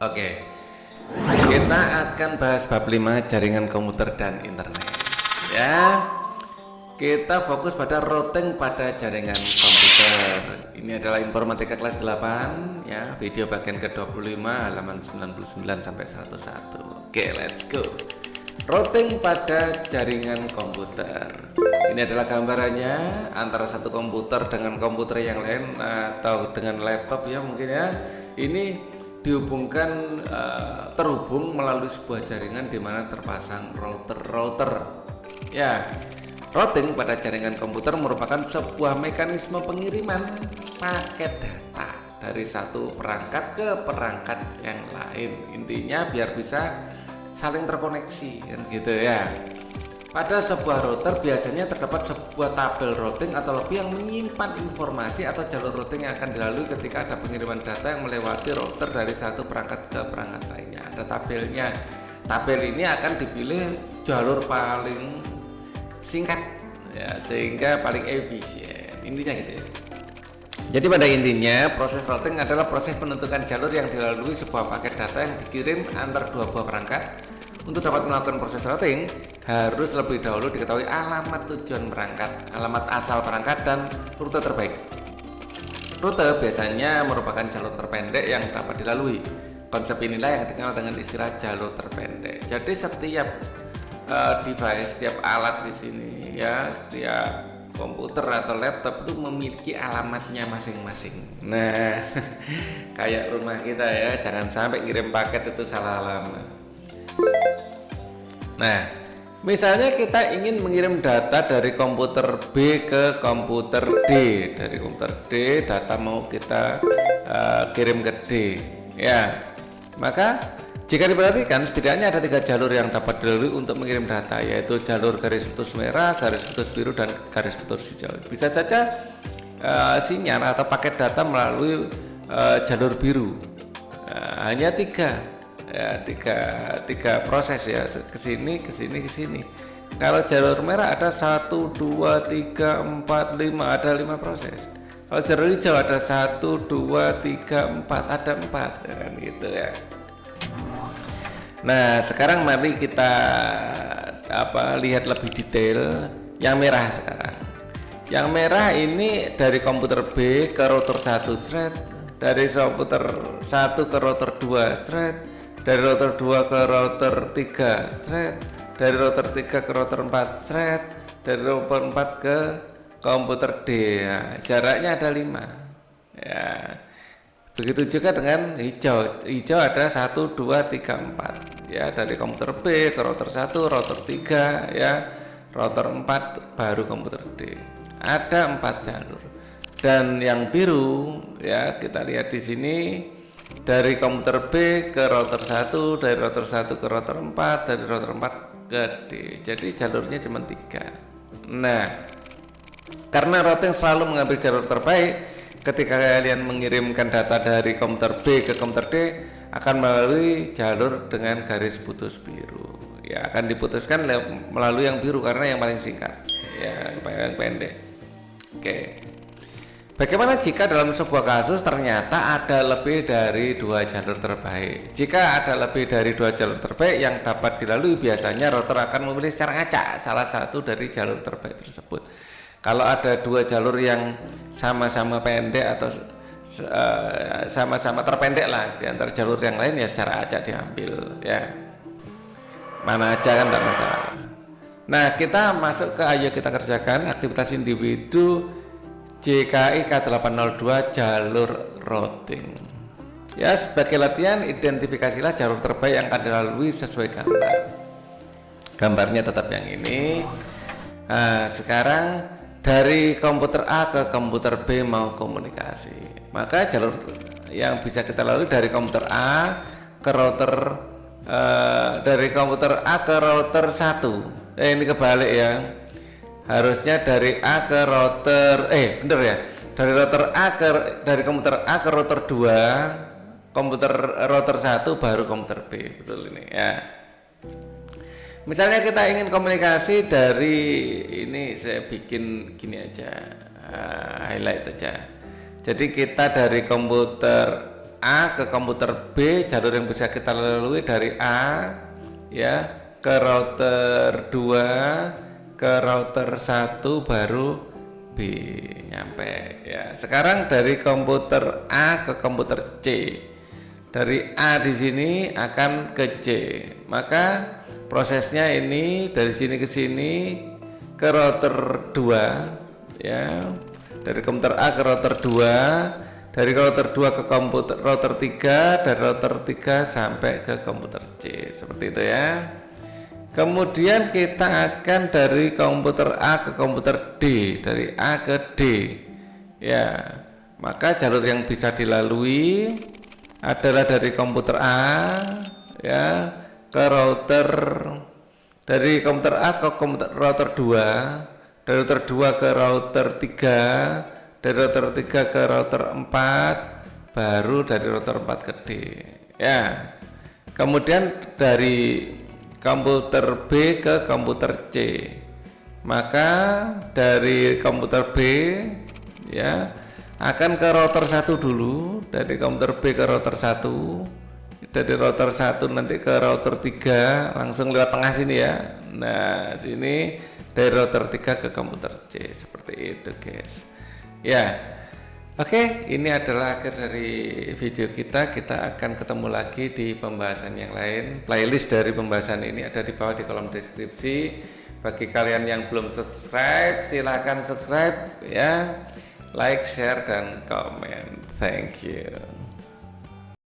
Oke, kita akan bahas bab 5 jaringan komputer dan internet. Ya, kita fokus pada routing pada jaringan komputer. Ini adalah informatika kelas 8 ya, video bagian ke-25 halaman 99 sampai 101. Oke, let's go. Routing pada jaringan komputer. Ini adalah gambarannya antara satu komputer dengan komputer yang lain atau dengan laptop ya mungkin ya. Ini dihubungkan terhubung melalui sebuah jaringan di mana terpasang router. Ya, routing pada jaringan komputer merupakan sebuah mekanisme pengiriman paket data dari satu perangkat ke perangkat yang lain. Intinya biar bisa saling terkoneksi kan gitu ya. Pada sebuah router biasanya terdapat sebuah tabel routing atau lebih yang menyimpan informasi atau jalur routing yang akan dilalui ketika ada pengiriman data yang melewati router dari satu perangkat ke perangkat lainnya. Ada tabelnya. Tabel ini akan dipilih jalur paling singkat ya, sehingga paling efisien. Intinya gitu ya. Jadi pada intinya proses routing adalah proses penentukan jalur yang dilalui sebuah paket data yang dikirim antar dua buah perangkat. Untuk dapat melakukan proses routing harus lebih dahulu diketahui alamat tujuan perangkat, alamat asal perangkat, dan rute terbaik. Rute biasanya merupakan jalur terpendek yang dapat dilalui. Konsep inilah yang dikenal dengan istilah jalur terpendek. Jadi setiap device, setiap alat di sini ya, setiap komputer atau laptop itu memiliki alamatnya masing-masing. Nah, kayak rumah kita ya, jangan sampai ngirim paket itu salah alamat. Nah, misalnya kita ingin mengirim data dari komputer B ke komputer D. Dari komputer D, data mau kita kirim ke D. Ya, maka jika diperhatikan setidaknya ada 3 jalur yang dapat dilalui untuk mengirim data, yaitu jalur garis putus merah, garis putus biru, dan garis putus hijau. Bisa saja sinyal atau paket data melalui jalur biru. Hanya 3. Ya, tiga proses ya, kesini. Kalau jalur merah ada 1, 2, 3, 4, 5, ada 5 proses. Kalau jalur hijau ada 1, 2, 3, 4, ada 4 ya kan gitu ya. Nah, sekarang mari kita lihat lebih detail yang merah sekarang. Yang merah ini dari komputer B ke router 1 thread, dari komputer 1 ke router 2 thread, dari router 2 ke router 3 thread, dari router 3 ke router 4 thread, dari router 4 ke komputer D. Nah, jaraknya ada 5 ya. Begitu juga dengan hijau. Hijau ada 1, 2, 3, 4 ya, dari komputer B ke router 1, router 3 ya, router 4 baru komputer D. Ada 4 jalur. Dan yang biru ya, kita lihat di sini dari komputer B ke router 1, dari router 1 ke router 4, dari router 4 ke D. Jadi jalurnya cuma 3. Nah, karena routing selalu mengambil jalur terbaik, ketika kalian mengirimkan data dari komputer B ke komputer D akan melalui jalur dengan garis putus biru. Ya, akan diputuskan melalui yang biru karena yang paling singkat. Ya, yang pendek. Oke. Bagaimana jika dalam sebuah kasus ternyata ada lebih dari 2 jalur terbaik? Jika ada lebih dari 2 jalur terbaik yang dapat dilalui, biasanya router akan memilih secara acak salah satu dari jalur terbaik tersebut. Kalau ada 2 jalur yang sama-sama pendek atau sama-sama terpendek lah di antara jalur yang lain, ya secara acak diambil ya. Mana aja kan tidak masalah. Nah, kita masuk ke ayo kita kerjakan aktivitas individu JKI K802 jalur routing. Ya, sebagai latihan identifikasilah jalur terbaik yang akan dilalui sesuai gambar. Gambarnya tetap yang ini. Nah, sekarang dari komputer A ke komputer B mau komunikasi. Maka jalur yang bisa kita lalui dari komputer A ke router dari komputer A ke router 1. Ini kebalik ya. Harusnya dari A ke router bener ya, dari komputer A ke router 2, komputer router 1 baru komputer B. Betul ini ya. Misalnya kita ingin komunikasi dari ini, saya bikin gini aja, highlight aja. Jadi kita dari komputer A ke komputer B, jalur yang bisa kita lalui dari A ya ke router 2 ke router 1 baru B nyampe ya. Sekarang dari komputer A ke komputer C, dari A di sini akan ke C, maka prosesnya ini dari sini ke sini ke router 2 ya, dari komputer A ke router 2, dari router 2 ke komputer router 3, dari router 3 sampai ke komputer C, seperti itu ya. Kemudian kita akan dari komputer A ke komputer D, dari A ke D ya, maka jalur yang bisa dilalui adalah dari komputer A ya ke router, dari komputer A ke komputer router 2, dari router 2 ke router 3, dari router 3 ke router 4, baru dari router 4 ke D ya. Kemudian dari komputer B ke komputer C, maka dari komputer B ya akan ke router 1 dulu, dari komputer B ke router 1, dari router 1 nanti ke router 3 langsung lewat tengah sini ya. Nah sini dari router 3 ke komputer C, seperti itu guys ya. Oke, ini adalah akhir dari video kita. Kita akan ketemu lagi di pembahasan yang lain. Playlist dari pembahasan ini ada di bawah di kolom deskripsi. Bagi kalian yang belum subscribe, silahkan subscribe ya. Like, share, dan komen. Thank you.